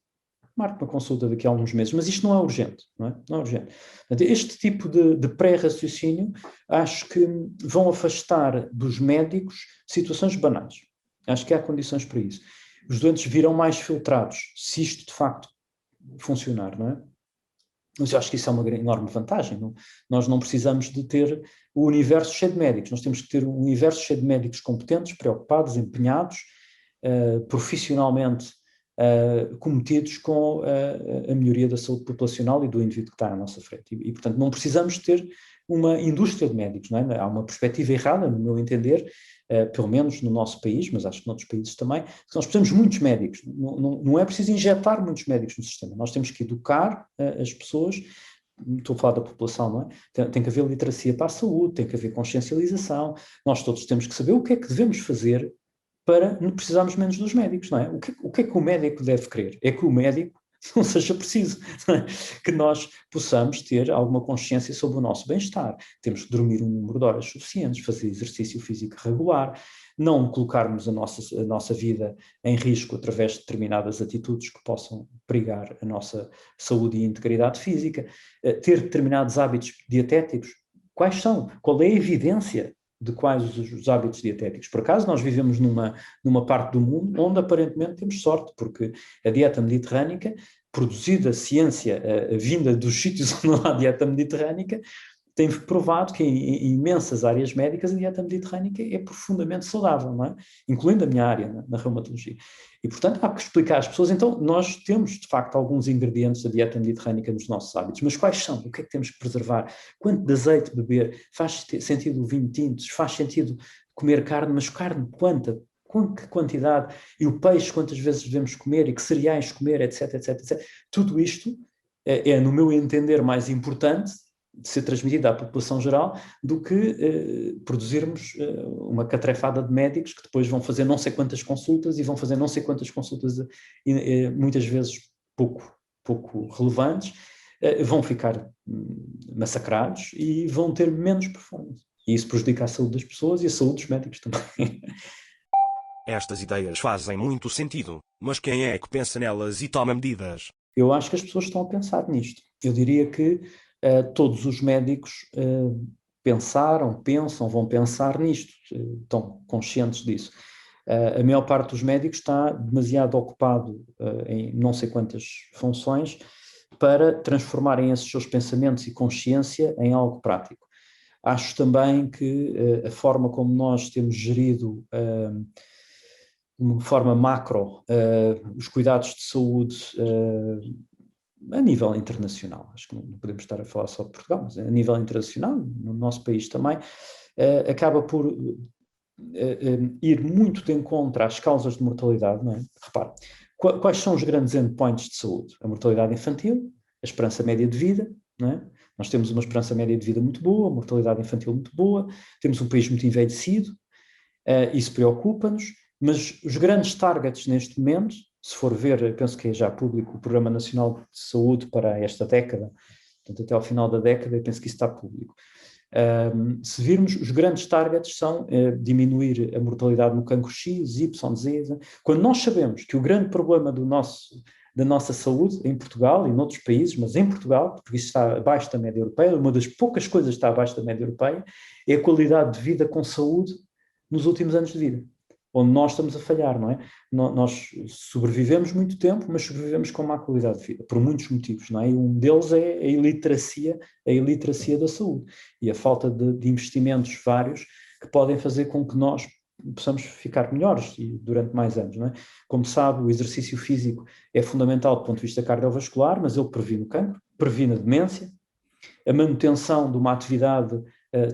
marque uma consulta daqui a alguns meses, mas isto não é urgente, não é? Não é urgente. Portanto, este tipo de pré-raciocínio acho que vão afastar dos médicos situações banais. Acho que há condições para isso. Os doentes virão mais filtrados, se isto de facto funcionar, não é? Mas eu acho que isso é uma enorme vantagem. Não? Nós não precisamos de ter o universo cheio de médicos, nós temos que ter um universo cheio de médicos competentes, preocupados, empenhados, profissionalmente cometidos com a melhoria da saúde populacional e do indivíduo que está à nossa frente. E, portanto, não precisamos ter uma indústria de médicos, não é? Há uma perspectiva errada, no meu entender, pelo menos no nosso país, mas acho que noutros países também, que nós precisamos de muitos médicos. Não é preciso injetar muitos médicos no sistema, nós temos que educar as pessoas. Estou a falar da população, não é? Tem que haver literacia para a saúde, tem que haver consciencialização, nós todos temos que saber o que é que devemos fazer para precisarmos menos dos médicos, não é? O que é que o médico deve querer? É que o médico não seja preciso, não é? Que nós possamos ter alguma consciência sobre o nosso bem-estar. Temos que dormir um número de horas suficientes, fazer exercício físico regular, não colocarmos a nossa vida em risco através de determinadas atitudes que possam perigar a nossa saúde e integridade física, ter determinados hábitos dietéticos. Quais são? Qual é a evidência de quais os hábitos dietéticos? Por acaso nós vivemos numa parte do mundo onde aparentemente temos sorte, porque a dieta mediterrânica, produzida ciência vinda dos sítios onde não há dieta mediterrânica, tem provado que em imensas áreas médicas a dieta mediterrânica é profundamente saudável, não é? Incluindo a minha área, na reumatologia. E, portanto, há que explicar às pessoas, então, nós temos, de facto, alguns ingredientes da dieta mediterrânica nos nossos hábitos, mas quais são? O que é que temos que preservar? Quanto de azeite beber? Faz sentido o vinho tinto? Faz sentido comer carne? Mas carne quanta? Com que quantidade? E o peixe, quantas vezes devemos comer? E que cereais comer? Etc, etc, etc. Tudo isto no meu entender, mais importante de ser transmitida à população geral do que produzirmos uma catrefada de médicos que depois vão fazer não sei quantas consultas e vão fazer não sei quantas consultas muitas vezes pouco relevantes, vão ficar massacrados e vão ter menos performance. E isso prejudica a saúde das pessoas e a saúde dos médicos também. Estas ideias fazem muito sentido, mas quem é que pensa nelas e toma medidas? Eu acho que as pessoas estão a pensar nisto. Eu diria que todos os médicos pensam, vão pensar nisto, estão conscientes disso. A maior parte dos médicos está demasiado ocupado em não sei quantas funções para transformarem esses seus pensamentos e consciência em algo prático. Acho também que a forma como nós temos gerido de uma forma macro os cuidados de saúde a nível internacional, acho que não podemos estar a falar só de Portugal, mas a nível internacional, no nosso país também, acaba por ir muito de encontro às causas de mortalidade, não é? Repare, quais são os grandes endpoints de saúde? A mortalidade infantil, a esperança média de vida, não é? Nós temos uma esperança média de vida muito boa, a mortalidade infantil muito boa, temos um país muito envelhecido, isso preocupa-nos, mas os grandes targets neste momento, se for ver, eu penso que é já público o Programa Nacional de Saúde para esta década, portanto até ao final da década eu penso que isso está público. Se virmos, os grandes targets são diminuir a mortalidade no cancro X, Y, Z. Quando nós sabemos que o grande problema da nossa saúde em Portugal e noutros países, mas em Portugal, porque isso está abaixo da média europeia, uma das poucas coisas que está abaixo da média europeia, é a qualidade de vida com saúde nos últimos anos de vida, onde nós estamos a falhar, não é? Nós sobrevivemos muito tempo, mas sobrevivemos com má qualidade de vida, por muitos motivos, não é? E um deles é a iliteracia da saúde e a falta de investimentos vários que podem fazer com que nós possamos ficar melhores e durante mais anos, não é? Como sabe, o exercício físico é fundamental do ponto de vista cardiovascular, mas ele previne o cancro, previne a demência, a manutenção de uma atividade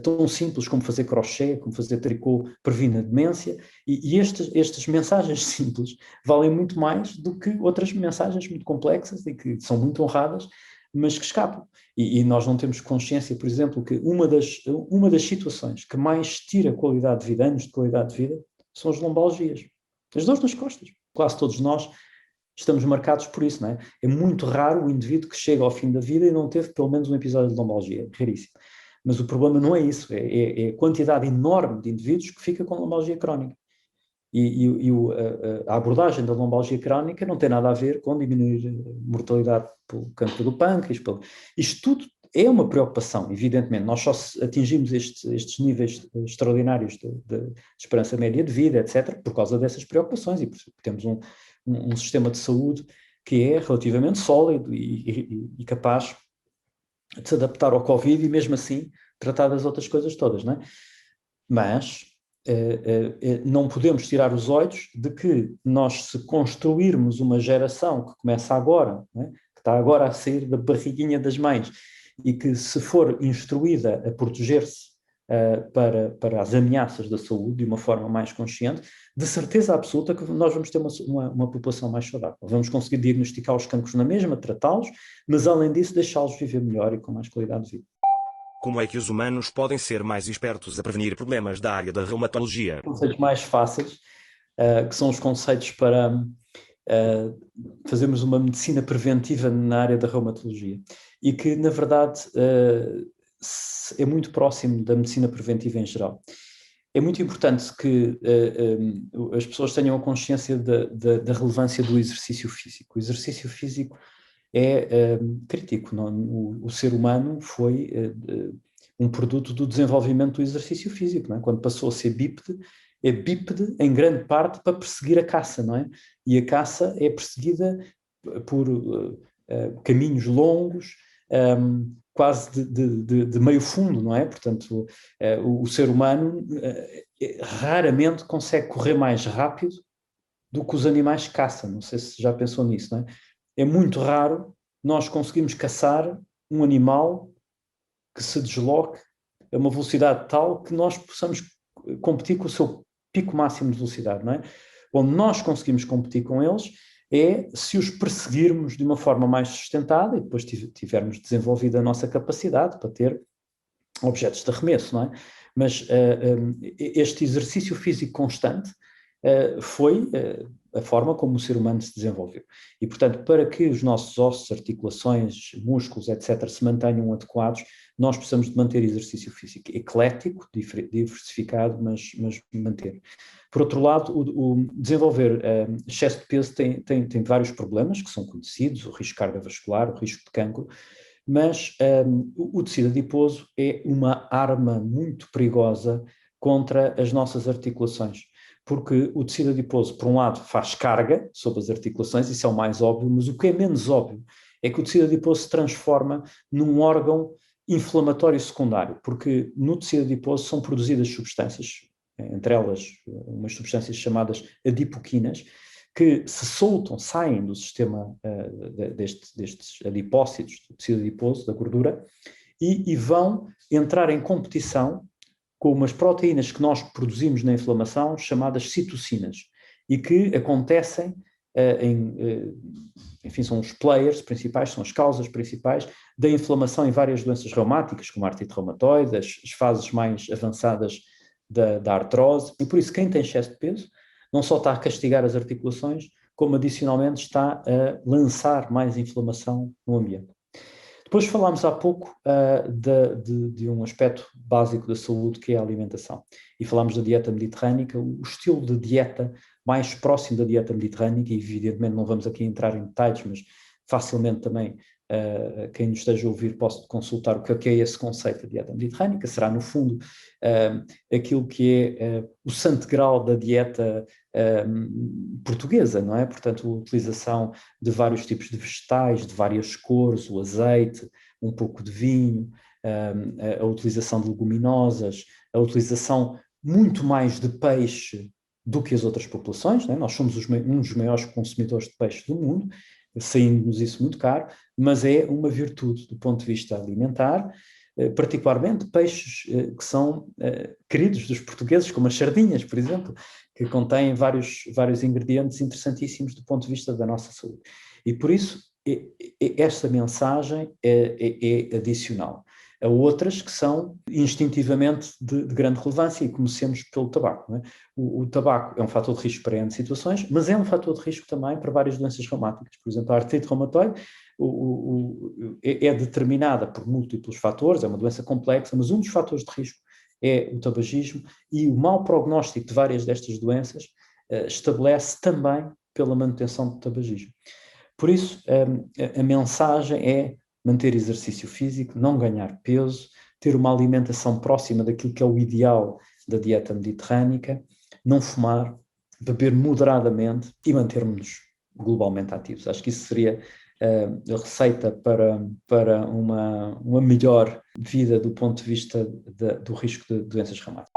tão simples como fazer crochê, como fazer tricô, previne a demência, e estas mensagens simples valem muito mais do que outras mensagens muito complexas e que são muito honradas, mas que escapam. E nós não temos consciência, por exemplo, que uma das situações que mais tira qualidade de vida, anos de qualidade de vida, são as lombalgias, as dores nas costas. Quase todos nós estamos marcados por isso, não é? É muito raro o indivíduo que chega ao fim da vida e não teve pelo menos um episódio de lombalgia, raríssimo. Mas o problema não é isso, é a quantidade enorme de indivíduos que fica com lombalgia crónica. A abordagem da lombalgia crónica não tem nada a ver com diminuir a mortalidade pelo cancro do pâncreas. Isto tudo é uma preocupação, evidentemente. Nós só atingimos estes níveis extraordinários de esperança média de vida, etc., por causa dessas preocupações, e temos um sistema de saúde que é relativamente sólido e capaz de se adaptar ao Covid e mesmo assim tratar das outras coisas todas, não é? Mas não podemos tirar os olhos de que nós, se construirmos uma geração que começa agora, não é? Que está agora a sair da barriguinha das mães e que, se for instruída a proteger-se para as ameaças da saúde de uma forma mais consciente, de certeza absoluta que nós vamos ter uma população mais saudável. Vamos conseguir diagnosticar os cancros na mesma, tratá-los, mas além disso deixá-los viver melhor e com mais qualidade de vida. Como é que os humanos podem ser mais espertos a prevenir problemas da área da reumatologia? Conceitos mais fáceis, que são os conceitos para fazermos uma medicina preventiva na área da reumatologia e que, na verdade, é muito próximo da medicina preventiva em geral. É muito importante que as pessoas tenham a consciência da relevância do exercício físico. O exercício físico é crítico. O ser humano foi um produto do desenvolvimento do exercício físico, não é? Quando passou a ser bípede, é bípede em grande parte para perseguir a caça, não é? E a caça é perseguida por caminhos longos, quase de meio fundo, não é? Portanto, o ser humano raramente consegue correr mais rápido do que os animais caçam. Não sei se já pensou nisso, não é? É muito raro nós conseguirmos caçar um animal que se desloque a uma velocidade tal que nós possamos competir com o seu pico máximo de velocidade, não é? Onde nós conseguimos competir com eles é se os perseguirmos de uma forma mais sustentada e depois tivermos desenvolvido a nossa capacidade para ter objetos de arremesso, não é? Mas este exercício físico constante foi a forma como o ser humano se desenvolveu. E, portanto, para que os nossos ossos, articulações, músculos, etc., se mantenham adequados, nós precisamos de manter exercício físico eclético, diversificado, mas manter. Por outro lado, o desenvolver excesso de peso tem vários problemas que são conhecidos, o risco cardiovascular, o risco de cancro, mas o tecido adiposo é uma arma muito perigosa contra as nossas articulações, porque o tecido adiposo, por um lado, faz carga sobre as articulações, isso é o mais óbvio, mas o que é menos óbvio é que o tecido adiposo se transforma num órgão inflamatório secundário, porque no tecido adiposo são produzidas substâncias, entre elas umas substâncias chamadas adipoquinas, que se soltam, saem do sistema destes adipócitos, do tecido adiposo, da gordura, e vão entrar em competição com umas proteínas que nós produzimos na inflamação, chamadas citocinas, e que acontecem enfim, são os players principais, são as causas principais da inflamação em várias doenças reumáticas, como a artrite reumatoide, as fases mais avançadas da artrose, e por isso quem tem excesso de peso não só está a castigar as articulações, como adicionalmente está a lançar mais inflamação no ambiente. Depois falámos há pouco de um aspecto básico da saúde, que é a alimentação. E falámos da dieta mediterrânica, o estilo de dieta mais próximo da dieta mediterrânica, e evidentemente não vamos aqui entrar em detalhes, mas facilmente também quem nos esteja a ouvir pode consultar o que é esse conceito da dieta mediterrânica. Será, no fundo, aquilo que é o santo grau da dieta portuguesa, não é? Portanto, a utilização de vários tipos de vegetais, de várias cores, o azeite, um pouco de vinho, a utilização de leguminosas, a utilização muito mais de peixe do que as outras populações, não é? Nós somos um dos maiores consumidores de peixe do mundo, saindo-nos isso muito caro, mas é uma virtude do ponto de vista alimentar, particularmente peixes que são queridos dos portugueses, como as sardinhas, por exemplo, que contêm vários ingredientes interessantíssimos do ponto de vista da nossa saúde. E por isso, esta mensagem é adicional a outras que são instintivamente de grande relevância, e comecemos pelo tabaco. Não é? O tabaco é um fator de risco para N situações, mas é um fator de risco também para várias doenças reumáticas. Por exemplo, a artrite reumatoide é determinada por múltiplos fatores, é uma doença complexa, mas um dos fatores de risco é o tabagismo, e o mau prognóstico de várias destas doenças estabelece também pela manutenção do tabagismo. Por isso, a mensagem é manter exercício físico, não ganhar peso, ter uma alimentação próxima daquilo que é o ideal da dieta mediterrânica, não fumar, beber moderadamente e mantermos-nos globalmente ativos. Acho que isso seria a receita para uma melhor vida do ponto de vista do risco de doenças reumáticas.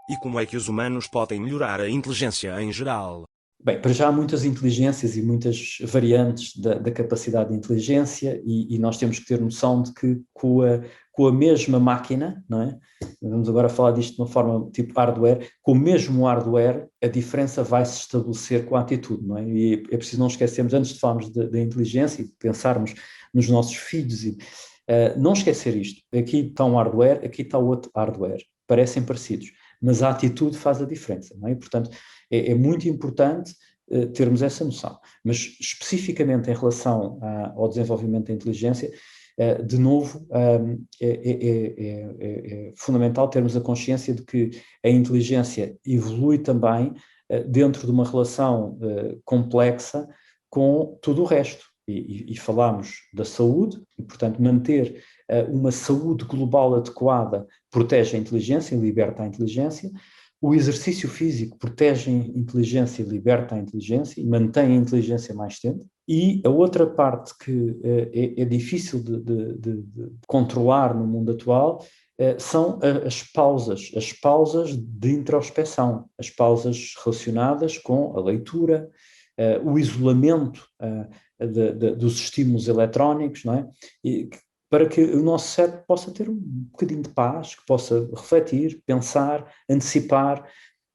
E como é que os humanos podem melhorar a inteligência em geral? Bem, para já há muitas inteligências e muitas variantes da capacidade de inteligência, e nós temos que ter noção de que com a mesma máquina, não é? Vamos agora falar disto de uma forma tipo hardware, com o mesmo hardware a diferença vai se estabelecer com a atitude, não é? E é preciso não esquecermos, antes de falarmos da inteligência e pensarmos nos nossos filhos, não esquecer isto, aqui está um hardware, aqui está outro hardware, parecem parecidos, mas a atitude faz a diferença, não é? E, portanto, é muito importante termos essa noção. Mas, especificamente em relação ao desenvolvimento da inteligência, de novo, é fundamental termos a consciência de que a inteligência evolui também dentro de uma relação complexa com tudo o resto. E falámos da saúde, e, portanto, manter uma saúde global adequada protege a inteligência e liberta a inteligência. O exercício físico protege a inteligência e liberta a inteligência e mantém a inteligência mais tempo. E a outra parte que é difícil de controlar no mundo atual são as pausas de introspeção, as pausas relacionadas com a leitura, o isolamento dos estímulos eletrónicos, não é? Para que o nosso cérebro possa ter um bocadinho de paz, que possa refletir, pensar, antecipar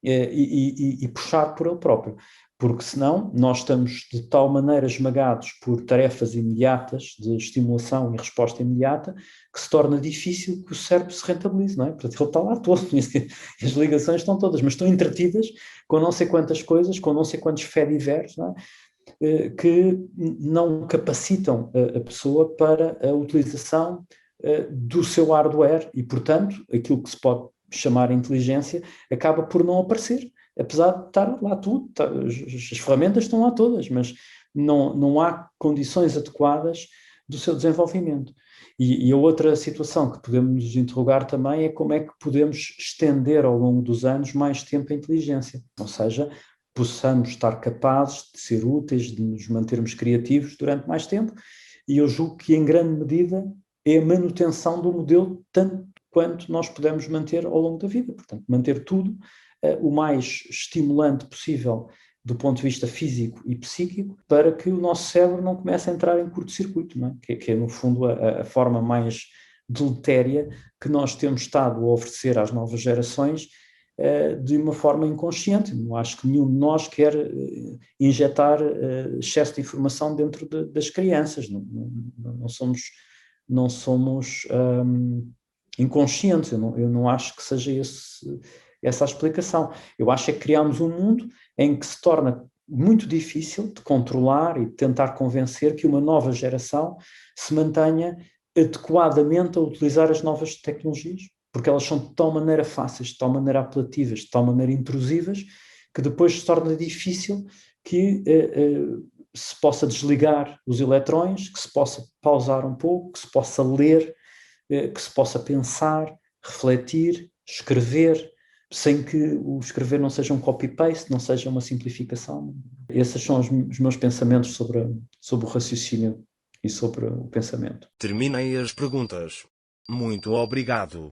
e puxar por ele próprio. Porque senão nós estamos de tal maneira esmagados por tarefas imediatas de estimulação e resposta imediata que se torna difícil que o cérebro se rentabilize, não é? Portanto, ele está lá todo, as ligações estão todas, mas estão entretidas com não sei quantas coisas, com não sei quantos fediveres, não é? Que não capacitam a pessoa para a utilização do seu hardware e, portanto, aquilo que se pode chamar inteligência acaba por não aparecer, apesar de estar lá tudo, as ferramentas estão lá todas, mas não há condições adequadas do seu desenvolvimento. E a outra situação que podemos nos interrogar também é como é que podemos estender ao longo dos anos mais tempo a inteligência, ou seja, possamos estar capazes de ser úteis, de nos mantermos criativos durante mais tempo, e eu julgo que em grande medida é a manutenção do modelo tanto quanto nós podemos manter ao longo da vida, portanto, manter tudo o mais estimulante possível do ponto de vista físico e psíquico, para que o nosso cérebro não comece a entrar em curto-circuito, não é? Que é, no fundo, a forma mais deletéria que nós temos estado a oferecer às novas gerações de uma forma inconsciente. Não acho que nenhum de nós quer injetar excesso de informação dentro das crianças. Não somos inconscientes. Eu não acho que seja essa a explicação. Eu acho é que criamos um mundo em que se torna muito difícil de controlar e de tentar convencer que uma nova geração se mantenha adequadamente a utilizar as novas tecnologias, porque elas são de tal maneira fáceis, de tal maneira apelativas, de tal maneira intrusivas, que depois se torna difícil que se possa desligar os eletrões, que se possa pausar um pouco, que se possa ler, que se possa pensar, refletir, escrever, sem que o escrever não seja um copy-paste, não seja uma simplificação. Esses são os meus pensamentos sobre o raciocínio e sobre o pensamento. Terminei as perguntas. Muito obrigado.